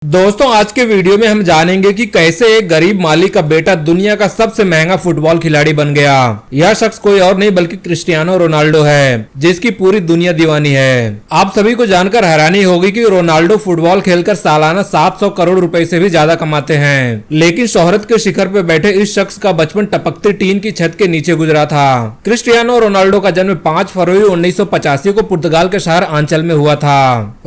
दोस्तों आज के वीडियो में हम जानेंगे कि कैसे एक गरीब मालिक का बेटा दुनिया का सबसे महंगा फुटबॉल खिलाड़ी बन गया। यह शख्स कोई और नहीं बल्कि क्रिस्टियानो रोनाल्डो है, जिसकी पूरी दुनिया दीवानी है। आप सभी को जानकर हैरानी होगी कि रोनाल्डो फुटबॉल खेलकर सालाना 700 करोड़ रुपए से भी ज्यादा कमाते हैं। लेकिन शोहरत के शिखर पर बैठे इस शख्स का बचपन टपकती टीन की छत के नीचे गुजरा था। क्रिस्टियानो रोनाल्डो का जन्म 5 फरवरी 1985 को पुर्तगाल के शहर आंचल में हुआ था।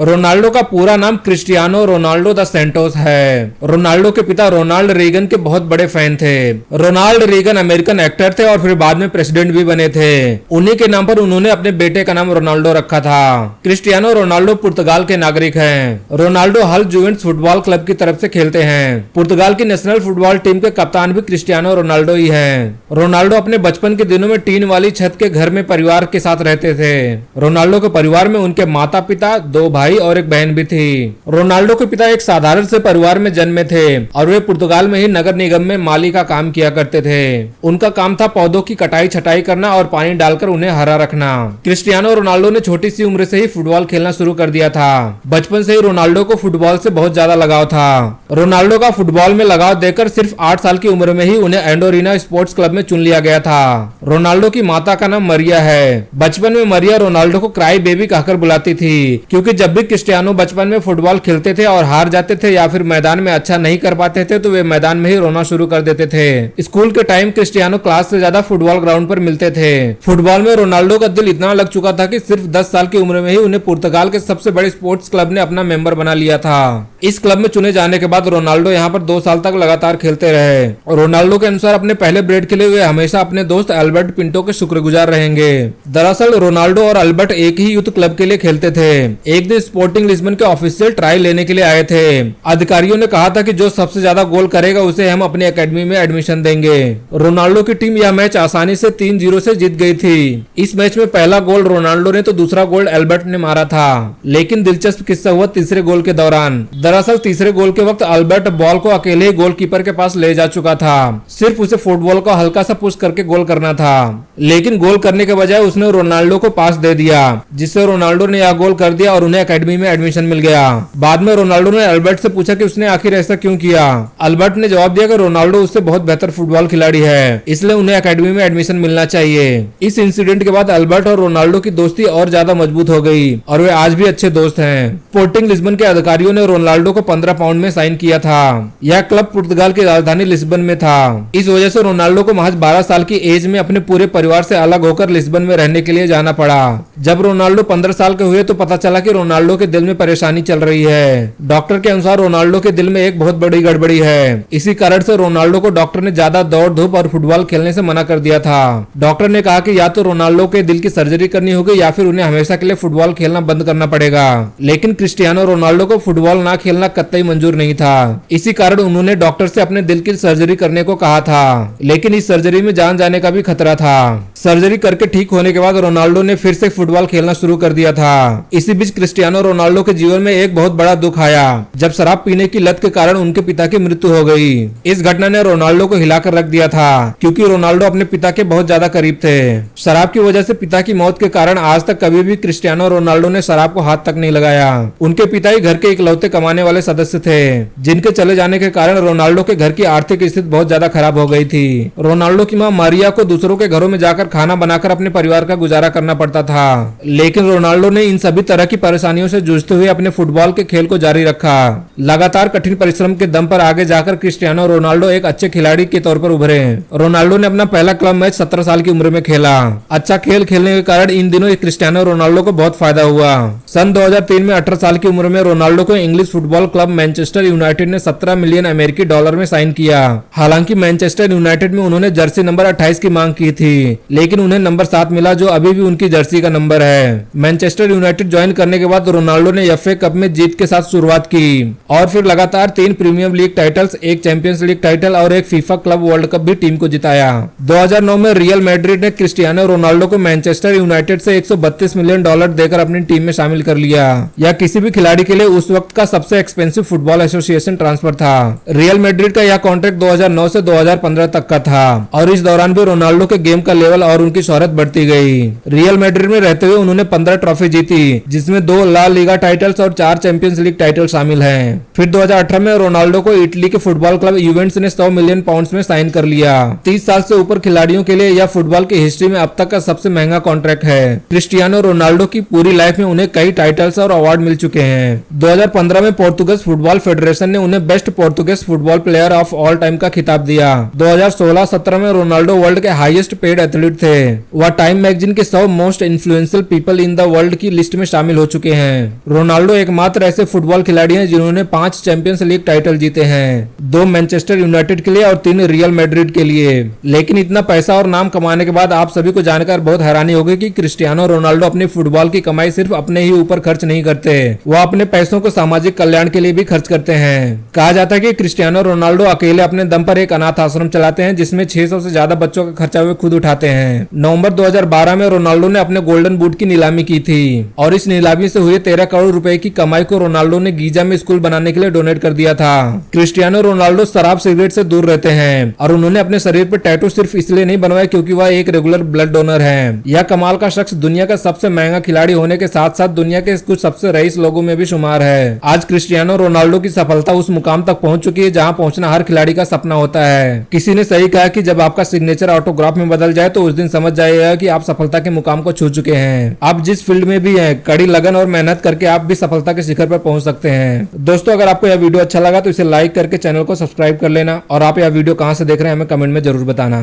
रोनाल्डो का पूरा नाम क्रिस्टियानो रोनाल्डो सेंटोस है। रोनाल्डो के पिता रोनाल्ड रीगन के बहुत बड़े फैन थे। रोनाल्ड रीगन अमेरिकन एक्टर थे और फिर बाद में प्रेसिडेंट भी बने थे। उन्हीं के नाम पर उन्होंने अपने बेटे का नाम रोनाल्डो रखा था। क्रिस्टियानो रोनाल्डो पुर्तगाल के नागरिक हैं। रोनाल्डो हल जुवेंटस फुटबॉल क्लब की तरफ से खेलते हैं। पुर्तगाल की नेशनल फुटबॉल टीम के कप्तान भी क्रिस्टियानो रोनाल्डो ही हैं। रोनाल्डो अपने बचपन के दिनों में टीन वाली छत के घर में परिवार के साथ रहते थे। रोनाल्डो के परिवार में उनके माता पिता, 2 भाई और एक बहन भी थी। रोनाल्डो के पिता एक साधारण से परिवार में जन्मे थे और वे पुर्तगाल में ही नगर निगम में माली का काम किया करते थे। उनका काम था पौधों की कटाई छटाई करना और पानी डालकर उन्हें हरा रखना। क्रिस्टियानो रोनाल्डो ने छोटी सी उम्र से ही फुटबॉल खेलना शुरू कर दिया था। बचपन से ही रोनाल्डो को फुटबॉल से बहुत ज्यादा लगाव था। रोनाल्डो का फुटबॉल में लगाव देखकर सिर्फ 8 साल की उम्र में ही उन्हें एंडोरिना स्पोर्ट्स क्लब में चुन लिया गया था। रोनाल्डो की माता का नाम मरिया है। बचपन में मरिया रोनाल्डो को क्राई बेबी कहकर बुलाती थी, क्योंकि जब भी क्रिस्टियानो बचपन में फुटबॉल खेलते थे और हार जाते थे या फिर मैदान में अच्छा नहीं कर पाते थे तो वे मैदान में ही रोना शुरू कर देते थे। स्कूल के टाइम क्रिस्टियानो क्लास से ज्यादा फुटबॉल ग्राउंड पर मिलते थे। फुटबॉल में रोनाल्डो का दिल इतना लग चुका था कि सिर्फ 10 साल की उम्र में ही उन्हें पुर्तगाल के सबसे बड़े स्पोर्ट्स क्लब ने अपना मेंबर बना लिया था। इस क्लब में चुने जाने के बाद रोनाल्डो यहाँ पर 2 साल तक लगातार खेलते रहे। रोनाल्डो के अनुसार अपने पहले ब्रेड के लिए वे हमेशा अपने दोस्त अल्बर्ट पिंटो के शुक्रगुजार रहेंगे। दरअसल रोनाल्डो और अल्बर्ट एक ही यूथ क्लब के लिए खेलते थे। एक दिन स्पोर्टिंग लिस्बन के ऑफिशियल ट्रायल लेने के लिए आए थे। अधिकारियों ने कहा था कि जो सबसे ज्यादा गोल करेगा उसे हम अपनी एकेडमी में एडमिशन देंगे। रोनाल्डो की टीम यह मैच आसानी से 3-0 से जीत गई थी। इस मैच में पहला गोल रोनाल्डो ने तो दूसरा गोल अल्बर्ट ने मारा था। लेकिन दिलचस्प किस्सा हुआ तीसरे गोल के दौरान। दरअसल तीसरे गोल के वक्त अल्बर्ट बॉल को अकेले ही गोलकीपर के पास ले जा चुका था। सिर्फ उसे फुटबॉल को हल्का सा पुश करके गोल करना था, लेकिन गोल करने के बजाय उसने रोनाल्डो को पास दे दिया, जिससे रोनाल्डो ने यह गोल कर दिया और उन्हें एकेडमी में एडमिशन मिल गया। बाद में रोनाल्डो ने अल्बर्ट से पूछा कि उसने आखिर ऐसा क्यों किया। अल्बर्ट ने जवाब दिया कि रोनाल्डो उससे बहुत बेहतर फुटबॉल खिलाड़ी है, इसलिए उन्हें एकेडमी में एडमिशन मिलना चाहिए। इस इंसिडेंट के बाद अल्बर्ट और रोनाल्डो की दोस्ती और ज्यादा मजबूत हो गई और वे आज भी अच्छे दोस्त हैं। स्पोर्टिंग लिस्बन के अधिकारियों ने रोनाल्डो को 15 पाउंड में साइन किया था। यह क्लब पुर्तगाल की राजधानी लिस्बन में था। इस वजह से रोनाल्डो को महज 12 साल की एज में अपने पूरे परिवार से अलग होकर लिस्बन में रहने के लिए जाना पड़ा। जब रोनाल्डो 15 साल के हुए तो पता चला कि रोनाल्डो के दिल में परेशानी चल रही है। डॉक्टर के अनुसार रोनाल्डो के दिल में एक बहुत बड़ी गड़बड़ी है। इसी कारण से रोनाल्डो को डॉक्टर ने ज्यादा दौड़ धूप और फुटबॉल खेलने से मना कर दिया था। डॉक्टर ने कहा कि या तो रोनाल्डो के दिल की सर्जरी करनी होगी या फिर उन्हें हमेशा के लिए फुटबॉल खेलना बंद करना पड़ेगा। लेकिन क्रिस्टियानो रोनाल्डो को फुटबॉल ना खेलना कतई मंजूर नहीं था। इसी कारण उन्होंने डॉक्टर से अपने दिल की सर्जरी करने को कहा था, लेकिन इस सर्जरी में जान जाने का भी खतरा था। सर्जरी करके ठीक होने के बाद रोनाल्डो ने फिर से फुटबॉल खेलना शुरू कर दिया था। इसी बीच क्रिस्टियानो रोनाल्डो के जीवन में एक बहुत बड़ा दुख आया, जब शराब पीने की लत के कारण उनके पिता की मृत्यु हो गई। इस घटना ने रोनाल्डो को हिलाकर रख दिया था, क्योंकि रोनाल्डो अपने पिता के बहुत ज्यादा करीब थे। शराब की वजह से पिता की मौत के कारण आज तक कभी भी क्रिस्टियानो रोनाल्डो ने शराब को हाथ तक नहीं लगाया। उनके पिता ही घर के इकलौते कमाने वाले सदस्य थे, जिनके चले जाने के कारण रोनाल्डो के घर की आर्थिक स्थिति बहुत ज्यादा खराब हो गई थी। रोनाल्डो की मां मारिया को दूसरों के घरों में जाकर खाना बनाकर अपने परिवार का गुजारा करना पड़ता था। लेकिन रोनाल्डो ने इन सभी तरह की परेशानियों से जूझते हुए अपने फुटबॉल के खेल को जारी रखा। लगातार कठिन परिश्रम के दम पर आगे जाकर क्रिस्टियानो रोनाल्डो एक अच्छे खिलाड़ी के तौर पर उभरे। रोनाल्डो ने अपना पहला क्लब मैच 17 साल की उम्र में खेला। अच्छा खेल खेलने के कारण इन दिनों क्रिस्टियानो रोनाल्डो को बहुत फायदा हुआ। सन 2003 में 18 साल की उम्र में रोनाल्डो को English football club Manchester United ने 17 मिलियन अमेरिकी डॉलर में साइन किया। हालांकि मैनचेस्टर यूनाइटेड में उन्होंने जर्सी नंबर 28 की मांग की थी, लेकिन उन्हें नंबर 7 मिला, जो अभी भी उनकी जर्सी का नंबर है। मैनचेस्टर यूनाइटेड ज्वाइन करने के बाद रोनाल्डो ने एफए कप में जीत के साथ शुरुआत की और फिर लगातार 3 premier league titles, 1 champions league title और 1 फीफा क्लब वर्ल्ड कप भी टीम को जिताया। 2009 में रियल मैड्रिड ने क्रिस्टियानो रोनाल्डो को मैनचेस्टर यूनाइटेड से 132 मिलियन डॉलर देकर अपनी टीम में शामिल कर लिया। यह किसी भी खिलाड़ी के लिए उस वक्त का सबसे एक्सपेंसिव फुटबॉल एसोसिएशन ट्रांसफर था। रियल मैड्रिड का यह कॉन्ट्रैक्ट 2009 से 2015 तक का था और इस दौरान भी रोनाल्डो के गेम का लेवल और उनकी शोहरत बढ़ती गई। रियल मैड्रिड में रहते हुए उन्होंने 15 ट्रॉफी जीती, जिसमें 2 ला लीगा टाइटल्स और 4 चैंपियंस लीग टाइटल शामिल हैं। फिर 2018 में रोनाल्डो को इटली के फुटबॉल क्लब यूवेंटस ने 100 मिलियन पाउंड्स में साइन कर लिया। 30 साल से ऊपर खिलाड़ियों के लिए यह फुटबॉल की हिस्ट्री में अब तक का सबसे महंगा कॉन्ट्रैक्ट है। क्रिस्टियानो रोनाल्डो की पूरी लाइफ में उन्हें कई टाइटल्स और अवार्ड मिल चुके हैं। 2015 में पोर्तुगीज फुटबॉल फेडरेशन ने उन्हें best Portuguese football player of all time का खिताब दिया। 2016-17 में रोनाल्डो वर्ल्ड के हाईएस्ट पेड एथलीट थे। वह टाइम मैगजीन के 100 most influential people in the world की लिस्ट में शामिल हो चुके हैं। रोनाल्डो एकमात्र ऐसे फुटबॉल खिलाड़ी हैं जिन्होंने 5 चैंपियंस लीग टाइटल जीते हैं, 2 मैनचेस्टर यूनाइटेड के लिए और 3 रियल मैड्रिड के लिए। लेकिन इतना पैसा और नाम कमाने के बाद आप सभी को जानकर बहुत हैरानी होगी कि क्रिस्टियानो रोनाल्डो अपनी फुटबॉल की कमाई सिर्फ अपने ही ऊपर खर्च नहीं करते, वह अपने पैसों को सामाजिक कल्याण के लिए भी खर्च करते हैं। कहा जाता है कि क्रिस्टियानो रोनाल्डो अकेले अपने दम पर एक अनाथ आश्रम चलाते हैं जिसमें 600 से ज्यादा बच्चों का खर्चा वे खुद उठाते हैं। नवंबर 2012 में रोनाल्डो ने अपने गोल्डन बूट की नीलामी की थी और इस नीलामी से हुए 13 करोड़ रुपए की कमाई को रोनाल्डो ने गीजा में स्कूल बनाने के लिए डोनेट कर दिया था। क्रिस्टियानो रोनाल्डो शराब सिगरेट से दूर रहते हैं और उन्होंने अपने शरीर पर टैटू सिर्फ इसलिए नहीं बनवाया क्योंकि वह एक रेगुलर ब्लड डोनर है। यह कमाल का शख्स दुनिया का सबसे महंगा खिलाड़ी होने के साथ साथ दुनिया के कुछ सबसे रईस लोगों में भी शुमार है। आज क्रिस्टियानो रोनाल्डो की सफलता उस मुकाम तक पहुंच चुकी है जहां पहुंचना हर खिलाड़ी का सपना होता है। किसी ने सही कहा कि जब आपका सिग्नेचर ऑटोग्राफ में बदल जाए तो उस दिन समझ जाइएगा कि आप सफलता के मुकाम को छू चुके हैं। आप जिस फील्ड में भी हैं, कड़ी लगन और मेहनत करके आप भी सफलता के शिखर पर पहुंच सकते हैं। दोस्तों, अगर आपको यह वीडियो अच्छा लगा तो इसे लाइक करके चैनल को सब्सक्राइब कर लेना और आप यह वीडियो कहां से देख रहे हैं हमें कमेंट में जरूर बताना।